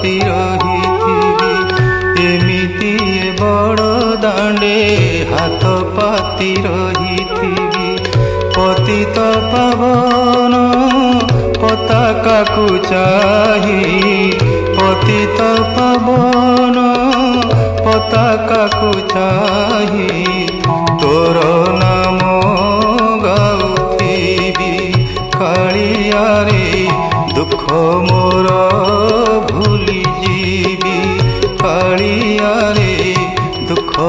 ପାତି ରହିଥିବି ଏମିତି ବଡ଼ ଦାଣ୍ଡେ ହାତ ପାତି ରହିଥିବି ପତିତ ପାବନ ପତାକାକୁ ଚାହିଁ ପତିତ ପାବନ ପତାକାକୁ ଚାହିଁ ତୋର ନାମ ଗାଉଥିବି କାଳିଆରେ ଦୁଃଖ ମୋର ଭୁଲି ଯିବି କାଳିଆରେ ଦୁଃଖ